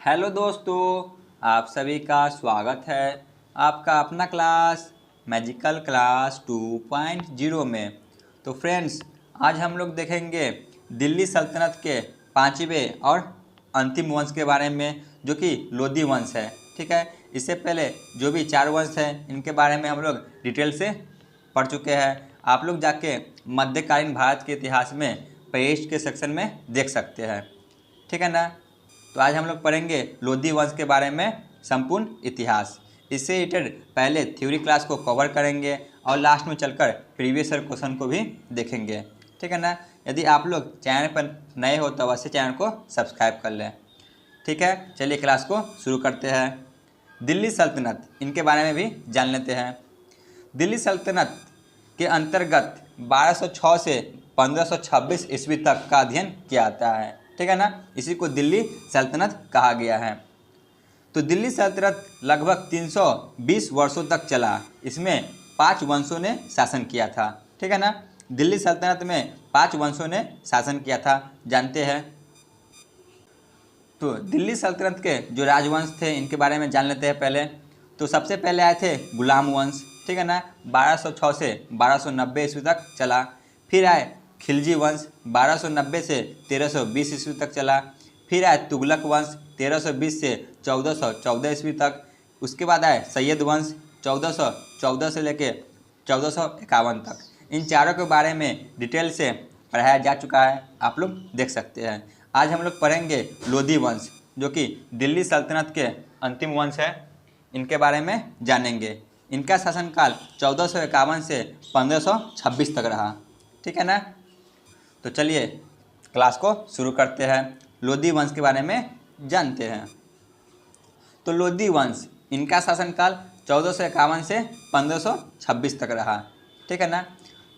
Hello दोस्तों, आप सभी का स्वागत है आपका अपना क्लास मैजिकल क्लास 2.0 में। तो फ्रेंड्स, आज हम लोग देखेंगे दिल्ली सल्तनत के पांचवें और अंतिम वंश के बारे में, जो कि लोधी वंश है। ठीक है, इससे पहले जो भी चार वंश हैं इनके बारे में हम लोग डिटेल से पढ़ चुके हैं। आप लोग जाके मध्यकालीन भारत के इतिहास में पेरिस के सेक्शन में देख सकते हैं। ठीक है ना। तो आज हम लोग पढ़ेंगे लोधी वंश के बारे में संपूर्ण इतिहास। इससे रिलेटेड पहले थ्योरी क्लास को कवर करेंगे और लास्ट में चलकर प्रीवियस ईयर क्वेश्चन को भी देखेंगे। ठीक है ना। यदि आप लोग चैनल पर नए हो तो अवश्य चैनल को सब्सक्राइब कर लें। ठीक है, चलिए क्लास को शुरू करते हैं। दिल्ली सल्तनत, इनके बारे में भी जान लेते हैं। दिल्ली सल्तनत के अंतर्गत 1206 से 1526 ईस्वी तक का अध्ययन किया जाता है। ठीक है ना, इसी को दिल्ली सल्तनत कहा गया है। तो दिल्ली सल्तनत लगभग 320 वर्षों तक चला। इसमें 5 वंशों ने शासन किया था। ठीक है ना, दिल्ली सल्तनत में 5 वंशों ने शासन किया था, जानते हैं। तो दिल्ली सल्तनत के जो राजवंश थे इनके बारे में जान लेते हैं पहले। तो सबसे पहले आए थे गुलाम वंश। ठीक है ना, 1206 से 1290 ईस्वी तक चला। फिर आए खिलजी वंश, 1290 से 1320 ईस्वी तक चला। फिर आए तुगलक वंश, 1320 से 1414 ईस्वी तक। उसके बाद आए सैयद वंश, 1414 से लेके 1451 तक। इन चारों के बारे में डिटेल से पढ़ाया जा चुका है, आप लोग देख सकते हैं। आज हम लोग पढ़ेंगे लोधी वंश, जो कि दिल्ली सल्तनत के अंतिम वंश है। इनके बारे में जानेंगे। इनका शासनकाल 1451 से 1526 तक रहा। ठीक है ना। तो चलिए क्लास को शुरू करते हैं। लोधी वंश के बारे में जानते हैं। तो लोधी वंश, इनका शासनकाल 1451 से 1526 तक रहा। ठीक है ना।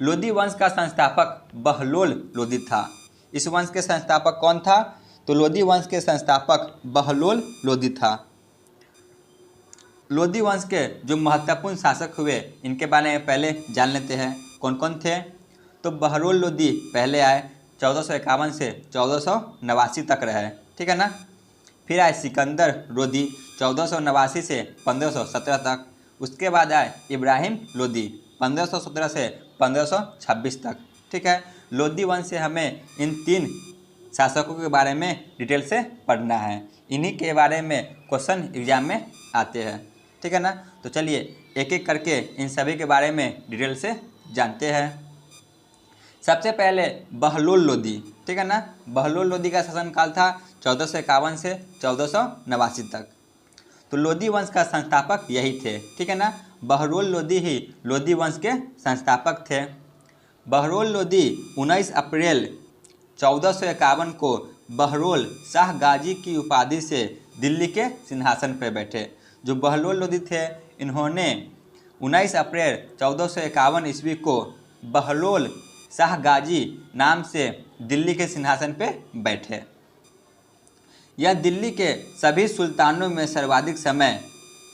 लोधी वंश का संस्थापक बहलोल लोधी था। इस वंश के संस्थापक कौन था? तो लोधी वंश के संस्थापक बहलोल लोधी था। लोधी वंश के जो महत्वपूर्ण शासक हुए इनके बारे में पहले जान लेते हैं, कौन कौन थे। तो बहलोल लोधी पहले आए, 1451 से 1489 तक रहे। ठीक है ना। फिर आए सिकंदर लोधी, 1489 से 1517 तक। उसके बाद आए इब्राहिम लोधी, 1517 से 1526 तक। ठीक है, लोधी वंश से हमें इन 3 शासकों के बारे में डिटेल से पढ़ना है। इन्हीं के बारे में क्वेश्चन एग्जाम में आते हैं। ठीक है ना। तो चलिए एक एक करके इन सभी के बारे में डिटेल से जानते हैं। सबसे पहले बहलोल लोधी। ठीक है ना, बहलोल लोधी का शासनकाल था 1451 से 1489 तक। तो लोधी वंश का संस्थापक यही थे। ठीक है ना, बहलोल लोधी ही लोधी वंश के संस्थापक थे। बहलोल लोधी 19 अप्रैल 1451 को बहलोल शाह गाजी की उपाधि से दिल्ली के सिंहासन पर बैठे। जो बहलोल लोधी थे, इन्होंने 19 अप्रैल 1451 ईस्वी को बहलोल शाह गाजी नाम से दिल्ली के सिंहासन पर बैठे। यह दिल्ली के सभी सुल्तानों में सर्वाधिक समय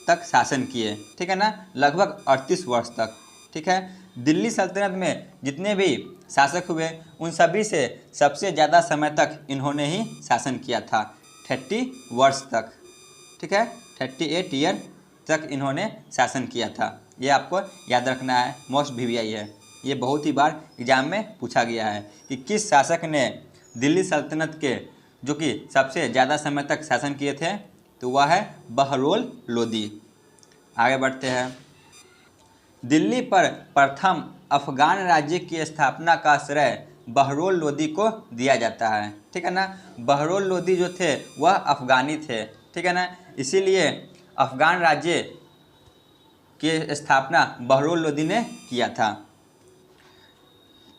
तक शासन किए। ठीक है ना, लगभग 38 वर्ष तक। ठीक है, दिल्ली सल्तनत में जितने भी शासक हुए उन सभी से सबसे ज़्यादा समय तक इन्होंने ही शासन किया था, 30 वर्ष तक। ठीक है, 38 ईयर तक इन्होंने शासन किया था। ये आपको याद रखना है, मोस्ट VVI है। ये बहुत ही बार एग्जाम में पूछा गया है कि किस शासक ने दिल्ली सल्तनत के जो कि सबसे ज़्यादा समय तक शासन किए थे, तो वह है बहलोल लोधी। आगे बढ़ते हैं। दिल्ली पर प्रथम अफगान राज्य की स्थापना का श्रेय बहलोल लोधी को दिया जाता है। ठीक है ना, बहलोल लोधी जो थे वह अफगानी थे। ठीक है ना, इसीलिए अफगान राज्य की स्थापना बहलोल लोधी ने किया था।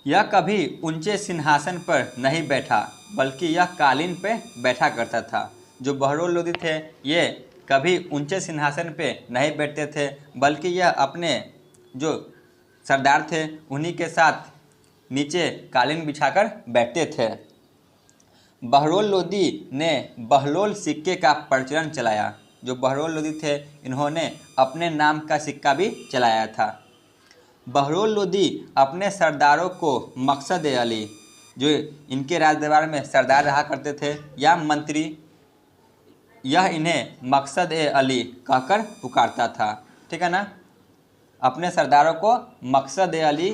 यह कभी ऊंचे सिंहासन पर नहीं बैठा, बल्कि यह कालीन पे बैठा करता था। जो बहलोल लोधी थे ये कभी ऊंचे सिंहासन पे नहीं बैठते थे, बल्कि यह अपने जो सरदार थे उन्हीं के साथ नीचे कालीन बिछाकर बैठते थे। बहलोल लोधी ने बहलोल सिक्के का प्रचलन चलाया। जो बहलोल लोधी थे इन्होंने अपने नाम का सिक्का भी चलाया था। बहलोल लोधी अपने सरदारों को मकसद अली, जो इनके राज दरबार में सरदार रहा करते थे, या मंत्री, यह इन्हें मकसद ए अली कहकर पुकारता था। ठीक है ना, अपने सरदारों को मकसद ए अली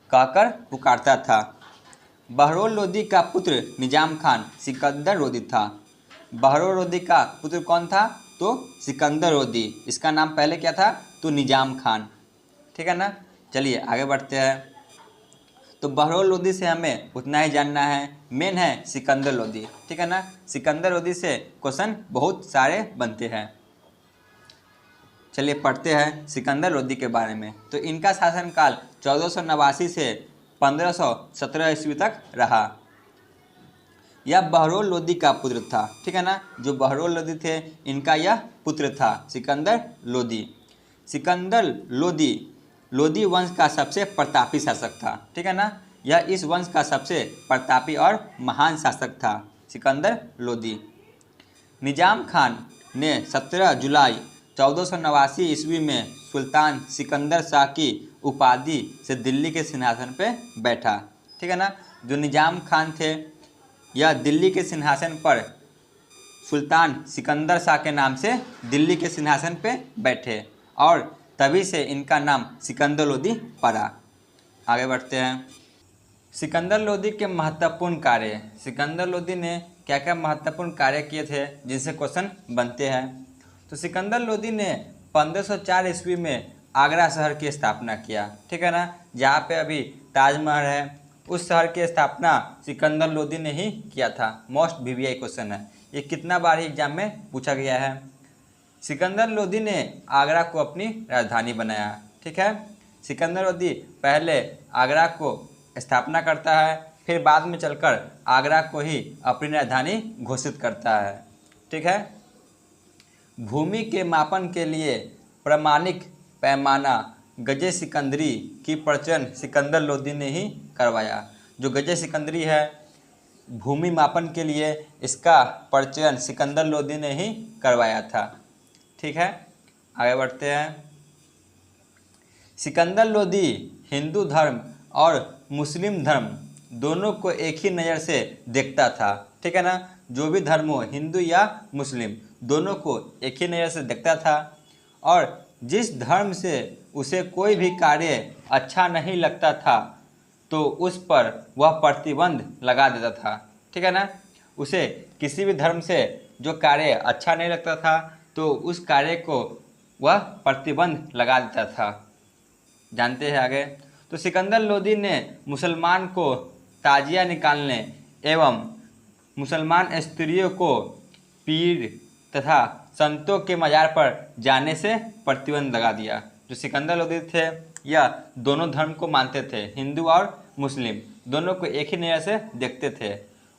कहकर पुकारता था। बहरोल लोदी का पुत्र निजाम खान सिकंदर लोदी था। बहरोल लोदी का पुत्र कौन था? तो सिकंदर लोदी। इसका नाम पहले क्या था? तो निजाम खान। ठीक है ना, चलिए आगे बढ़ते हैं। तो बहरोल लोदी से हमें उतना ही जानना है, मेन है सिकंदर लोदी। ठीक है ना, सिकंदर लोदी से क्वेश्चन बहुत सारे बनते हैं। चलिए पढ़ते हैं सिकंदर लोदी के बारे में। तो इनका शासनकाल 1489 से 1517 ईस्वी तक रहा। यह बहरोल लोदी का पुत्र था। ठीक है ना, जो बहरोल लोदी थे इनका यह पुत्र था सिकंदर लोदी। सिकंदर लोदी लोदी वंश का सबसे प्रतापी शासक था। ठीक है ना, यह इस वंश का सबसे प्रतापी और महान शासक था सिकंदर लोदी। निजाम खान ने 17 जुलाई 1489 ईस्वी में सुल्तान सिकंदर शाह की उपाधि से दिल्ली के सिंहासन पर बैठा। ठीक है ना, जो निजाम खान थे यह दिल्ली के सिंहासन पर सुल्तान सिकंदर शाह के नाम से दिल्ली के सिंहासन पे बैठे और तभी से इनका नाम सिकंदर लोदी पड़ा। आगे बढ़ते हैं। सिकंदर लोदी के महत्वपूर्ण कार्य। सिकंदर लोदी ने क्या क्या महत्वपूर्ण कार्य किए थे जिनसे क्वेश्चन बनते हैं? तो सिकंदर लोदी ने 1504 ईस्वी में आगरा शहर की स्थापना किया। ठीक है ना, जहाँ पे अभी ताजमहल है उस शहर की स्थापना सिकंदर लोदी ने ही किया था। मोस्ट वीवीआई क्वेश्चन है, ये कितना बार एग्जाम में पूछा गया है। सिकंदर लोदी ने आगरा को अपनी राजधानी बनाया। ठीक है, सिकंदर लोदी पहले आगरा को स्थापना करता है, फिर बाद में चलकर आगरा को ही अपनी राजधानी घोषित करता है। ठीक है, भूमि के मापन के लिए प्रमाणिक पैमाना गजे सिकंदरी की प्रचलन सिकंदर लोदी ने ही करवाया। जो गजे सिकंदरी है भूमि मापन के लिए, इसका प्रचलन सिकंदर लोदी ने ही करवाया था। ठीक है, आगे बढ़ते हैं। सिकंदर लोदी हिंदू धर्म और मुस्लिम धर्म दोनों को एक ही नज़र से देखता था। ठीक है ना, जो भी धर्म हो हिंदू या मुस्लिम दोनों को एक ही नज़र से देखता था और जिस धर्म से उसे कोई भी कार्य अच्छा नहीं लगता था तो उस पर वह प्रतिबंध लगा देता था। ठीक है ना, उसे किसी भी धर्म से जो कार्य अच्छा नहीं लगता था तो उस कार्य को वह प्रतिबंध लगा देता था। जानते हैं आगे। तो सिकंदर लोदी ने मुसलमान को ताजिया निकालने एवं मुसलमान स्त्रियों को पीर तथा संतों के मज़ार पर जाने से प्रतिबंध लगा दिया। जो सिकंदर लोदी थे यह दोनों धर्म को मानते थे, हिंदू और मुस्लिम दोनों को एक ही नज़र से देखते थे।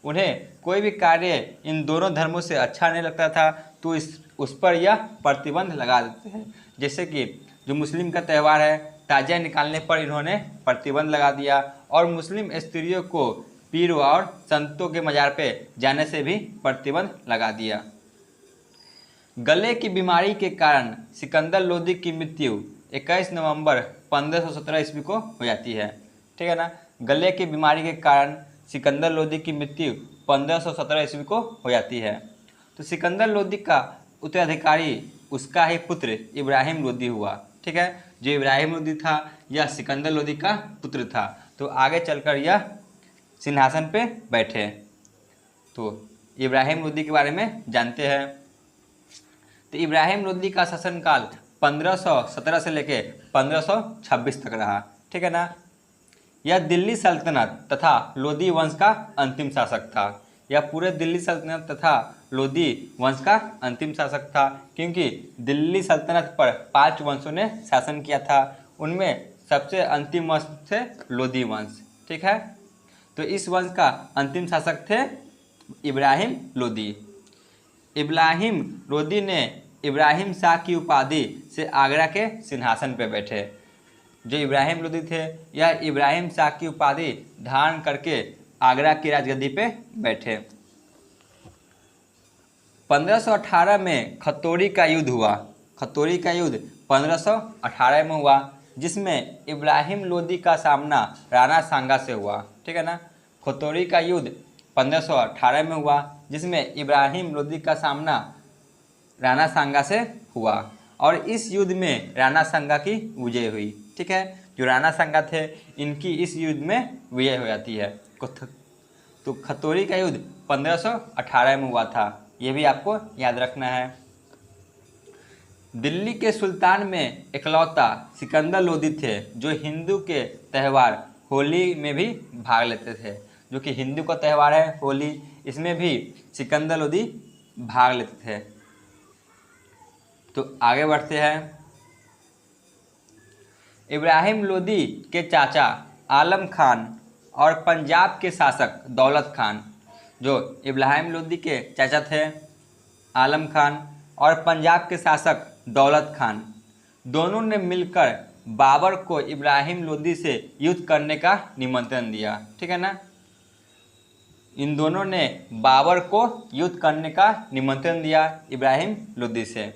उन्हें कोई भी कार्य इन दोनों धर्मों से अच्छा नहीं लगता था तो उस पर यह प्रतिबंध लगा देते हैं। जैसे कि जो मुस्लिम का त्यौहार है ताजिया निकालने पर इन्होंने प्रतिबंध लगा दिया और मुस्लिम स्त्रियों को पीर और संतों के मज़ार पे जाने से भी प्रतिबंध लगा दिया। गले की बीमारी के कारण सिकंदर लोदी की मृत्यु 21 नवंबर 1517 ईस्वी को हो जाती है। ठीक है ना, गले की बीमारी के कारण सिकंदर लोदी की मृत्यु 1517 ईस्वी को हो जाती है। तो सिकंदर लोदी का उत्तराधिकारी उसका ही पुत्र इब्राहिम लोदी हुआ। ठीक है, जो इब्राहिम लोदी था यह सिकंदर लोदी का पुत्र था। तो आगे चलकर यह सिंहासन पे बैठे। तो इब्राहिम लोदी के बारे में जानते हैं। तो इब्राहिम लोदी का शासनकाल 1517 से लेके 1526 तक रहा। ठीक है ना, यह दिल्ली सल्तनत तथा लोदी वंश का अंतिम शासक था। यह पूरे दिल्ली सल्तनत तथा लोदी वंश का अंतिम शासक था क्योंकि दिल्ली सल्तनत पर 5 वंशों ने शासन किया था, उनमें सबसे अंतिम वंश थे लोदी वंश। ठीक है, तो इस वंश का अंतिम शासक थे इब्राहिम लोदी। इब्राहिम लोदी ने इब्राहिम शाह की उपाधि से आगरा के सिंहासन पर बैठे। जो इब्राहिम लोदी थे यह इब्राहिम शाह की उपाधि धारण करके आगरा की राजगद्दी पे बैठे। 1518 में खत्तोरी का युद्ध हुआ। खत्तोरी का युद्ध 1518 में हुआ जिसमें इब्राहिम लोदी का सामना राणा सांगा से हुआ। ठीक है ना, खत्तोरी का युद्ध 1518 में हुआ जिसमें इब्राहिम लोदी का सामना राणा सांगा से हुआ और इस युद्ध में राणा सांगा की विजय हुई। ठीक है, जो राणा सांगा थे इनकी इस युद्ध में विजय हो जाती है। तो खतौरी का युद्ध 1518 में हुआ था, ये भी आपको याद रखना है। दिल्ली के सुल्तान में इकलौता सिकंदर लोदी थे जो हिंदू के त्यौहार होली में भी भाग लेते थे। जो कि हिंदू का त्यौहार है होली, इसमें भी सिकंदर लोदी भाग लेते थे। तो आगे बढ़ते हैं। इब्राहिम लोदी के चाचा आलम खान और पंजाब के शासक दौलत खान, जो इब्राहिम लोदी के चाचा थे आलम खान और पंजाब के शासक दौलत खान, दोनों ने मिलकर बाबर को इब्राहिम लोदी से युद्ध करने का निमंत्रण दिया। ठीक है ना, इन दोनों ने बाबर को युद्ध करने का निमंत्रण दिया इब्राहिम लोदी से।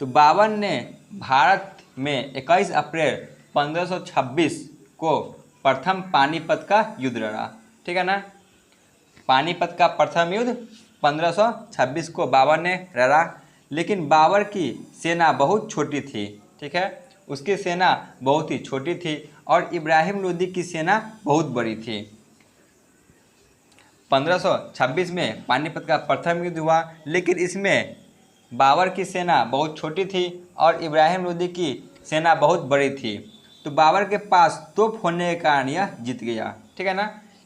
तो बाबर ने भारत में 21 अप्रैल 1526 को प्रथम पानीपत का युद्ध लड़ा। ठीक है ना, पानीपत का प्रथम युद्ध 1526 को बाबर ने लड़ा, लेकिन बाबर की सेना बहुत छोटी थी। ठीक है, उसकी सेना बहुत ही छोटी थी और इब्राहिम लोदी की सेना बहुत बड़ी थी। 1526 में पानीपत का प्रथम युद्ध हुआ, लेकिन इसमें बाबर की सेना बहुत छोटी थी और इब्राहिम लोदी की सेना बहुत बड़ी थी। तो बाबर के पास तोप होने के कारण यह जीत गया। ठीक है ना,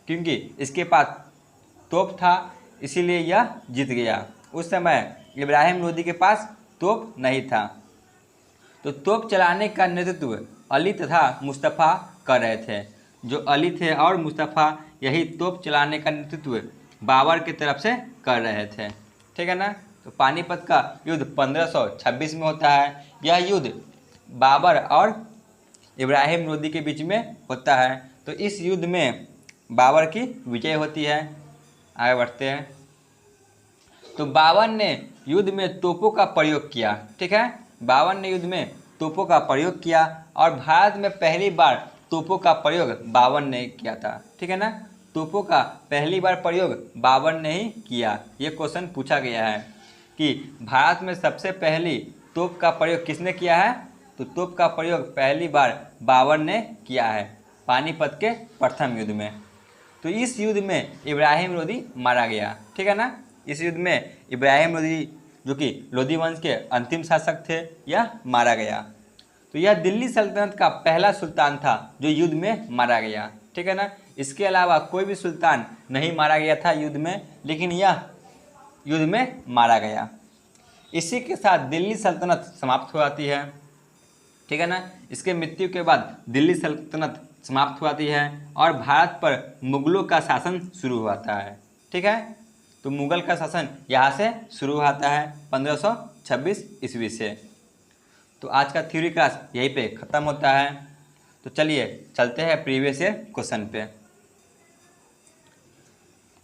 क्योंकि इसके पास तोप था इसीलिए यह जीत गया। उस समय इब्राहिम लोदी के पास तोप नहीं था। तो तोप चलाने का नेतृत्व अली तथा मुस्तफ़ा कर रहे थे। जो अली थे और मुस्तफ़ा यही तोप चलाने का नेतृत्व बाबर की तरफ से कर रहे थे। ठीक है ना, तो पानीपत का युद्ध 1526 में होता है। यह युद्ध बाबर और इब्राहिम लोदी के बीच में होता है। तो इस युद्ध में बाबर की विजय होती है। आगे बढ़ते हैं। तो बाबर ने युद्ध में तोपों का प्रयोग किया। ठीक है, बाबर ने युद्ध में तोपों का प्रयोग किया और भारत में पहली बार तोपों का प्रयोग बाबर ने किया था। ठीक है ना, तोपों का पहली बार प्रयोग बाबर ने ही किया। ये क्वेश्चन पूछा गया है कि भारत में सबसे पहली तोप का प्रयोग किसने किया है। तो तोप का प्रयोग पहली बार बाबर ने किया है पानीपत के प्रथम युद्ध में। तो इस युद्ध में इब्राहिम लोदी मारा गया। ठीक है ना, इस युद्ध में इब्राहिम लोदी जो कि लोदी वंश के अंतिम शासक थे, यह मारा गया। तो यह दिल्ली सल्तनत का पहला सुल्तान था जो युद्ध में मारा गया। ठीक है ना, इसके अलावा कोई भी सुल्तान नहीं मारा गया था युद्ध में, लेकिन यह युद्ध में मारा गया। इसी के साथ दिल्ली सल्तनत समाप्त हो जाती है। ठीक है ना, इसके मृत्यु के बाद दिल्ली सल्तनत समाप्त हो जाती है और भारत पर मुगलों का शासन शुरू होता है। ठीक है, तो मुगल का शासन यहाँ से शुरू होता है 1526 ईस्वी से। तो आज का थ्योरी क्लास यहीं पे ख़त्म होता है। तो चलिए चलते हैं प्रीवियस ईयर क्वेश्चन पे।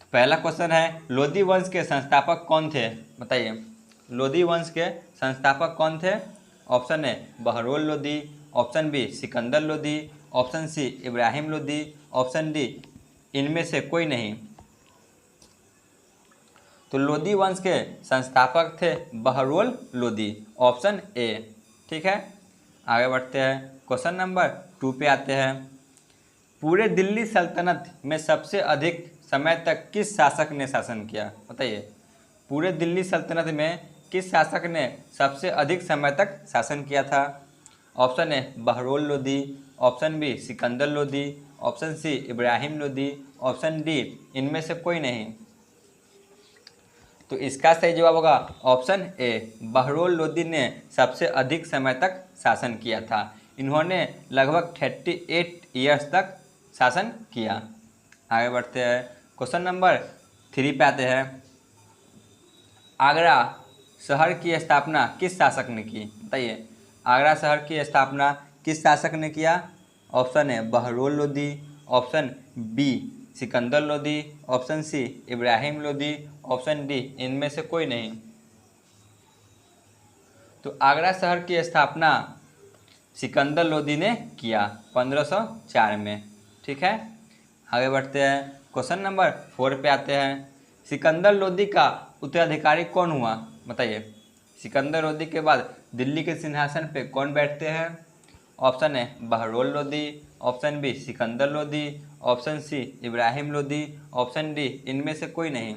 तो पहला क्वेश्चन है, लोदी वंश के संस्थापक कौन थे, बताइए। लोदी वंश के संस्थापक कौन थे। Option A Bahlul Lodi, option B Sikandar Lodi, option C Ibrahim Lodi, option D इनमें से कोई नहीं। तो लोदी वंश के संस्थापक थे बहरोल लोदी, ऑप्शन ए। ठीक है, आगे बढ़ते हैं। क्वेश्चन नंबर 2 पे आते हैं। पूरे दिल्ली सल्तनत में सबसे अधिक समय तक किस शासक ने शासन किया, बताइए। पूरे दिल्ली सल्तनत में किस शासक ने सबसे अधिक समय तक शासन किया था। Option A Bahlul Lodi, option B Sikandar Lodi, option C Ibrahim Lodi, option D इनमें से कोई नहीं। तो इसका सही जवाब होगा ऑप्शन ए, बहरोल लोदी ने सबसे अधिक समय तक शासन किया था। इन्होंने लगभग 38 ईयर्स तक शासन किया। आगे बढ़ते हैं। क्वेश्चन नंबर 3 पे आते हैं। आगरा शहर की स्थापना किस शासक ने की, बताइए। आगरा शहर की स्थापना किस शासक ने किया। Option A Bahlul Lodi, option B Sikandar Lodi, option C Ibrahim Lodi, option D इनमें से कोई नहीं। तो आगरा शहर की स्थापना सिकंदर लोदी ने किया 1504 में। ठीक है, आगे बढ़ते हैं। क्वेश्चन नंबर 4 पे आते हैं। सिकंदर लोदी का उत्तराधिकारी कौन हुआ, बताइए। सिकंदर लोदी के बाद दिल्ली के सिंहासन पे कौन बैठते हैं? Option A Bahlul Lodi, option B Sikandar Lodi, option C Ibrahim Lodi, option D इनमें से कोई नहीं।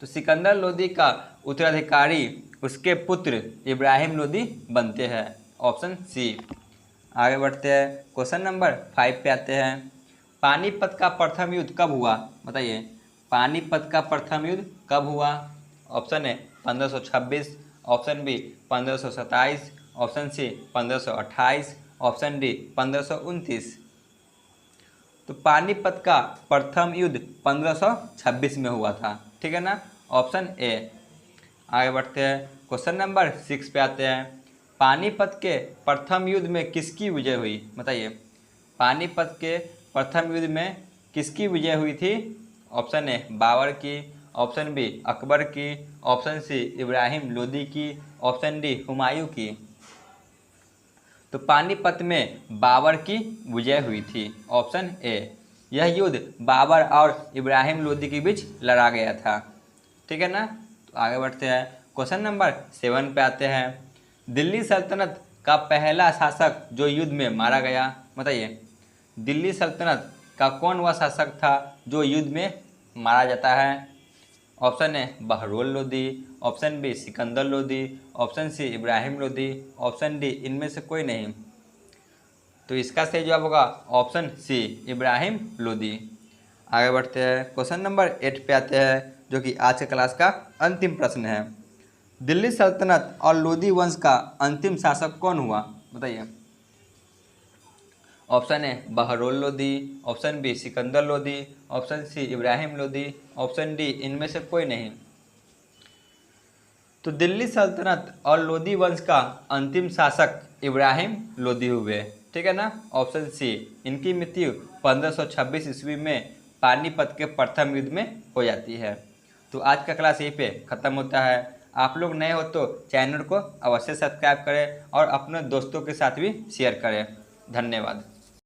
तो सिकंदर लोदी का उत्तराधिकारी उसके पुत्र इब्राहिम लोदी बनते हैं, ऑप्शन सी। आगे बढ़ते हैं, क्वेश्चन नंबर 5 पे आते हैं। पानीपत का प्रथम युद्ध कब हुआ? बताइए। पानीपत का प्रथम युद्ध कब हुआ? Option A 1526, option B 1527, option C 1528, option D 1529। तो पानीपत का प्रथम युद्ध 1526 में हुआ था, ठीक है ना, ऑप्शन ए। आगे बढ़ते हैं, क्वेश्चन नंबर 6 पे आते हैं। पानीपत के प्रथम युद्ध में किसकी विजय हुई? बताइए। पानीपत के प्रथम युद्ध में किसकी विजय हुई थी? ऑप्शन ए बाबर की, ऑप्शन बी अकबर की, ऑप्शन सी इब्राहिम लोदी की, ऑप्शन डी हुमायूं की। तो पानीपत में बाबर की विजय हुई थी, ऑप्शन ए। यह युद्ध बाबर और इब्राहिम लोदी के बीच लड़ा गया था, ठीक है ना। तो आगे बढ़ते हैं, क्वेश्चन नंबर 7 पे आते हैं। दिल्ली सल्तनत का पहला शासक जो युद्ध में मारा गया? बताइए। दिल्ली सल्तनत का कौन वह शासक था जो युद्ध में मारा जाता है? Option A Bahlul Lodi, option B Sikandar Lodi, option C Ibrahim Lodi, option D इनमें से कोई नहीं। तो इसका सही जवाब होगा ऑप्शन सी इब्राहिम लोदी। आगे बढ़ते हैं, क्वेश्चन नंबर 8 पे आते हैं, जो कि आज के क्लास का अंतिम प्रश्न है। दिल्ली सल्तनत और लोदी वंश का अंतिम शासक कौन हुआ? बताइए। Option A Bahlul Lodi, option B Sikandar Lodi, option C Ibrahim Lodi, option D इनमें से कोई नहीं। तो दिल्ली सल्तनत और लोदी वंश का अंतिम शासक इब्राहिम लोदी हुए, ठीक है ना, ऑप्शन सी। इनकी मृत्यु 1526 ईस्वी में पानीपत के प्रथम युद्ध में हो जाती है। तो आज का क्लास यहीं पे ख़त्म होता है। आप लोग नए हो तो चैनल को अवश्य सब्सक्राइब करें और अपने दोस्तों के साथ भी शेयर करें। धन्यवाद।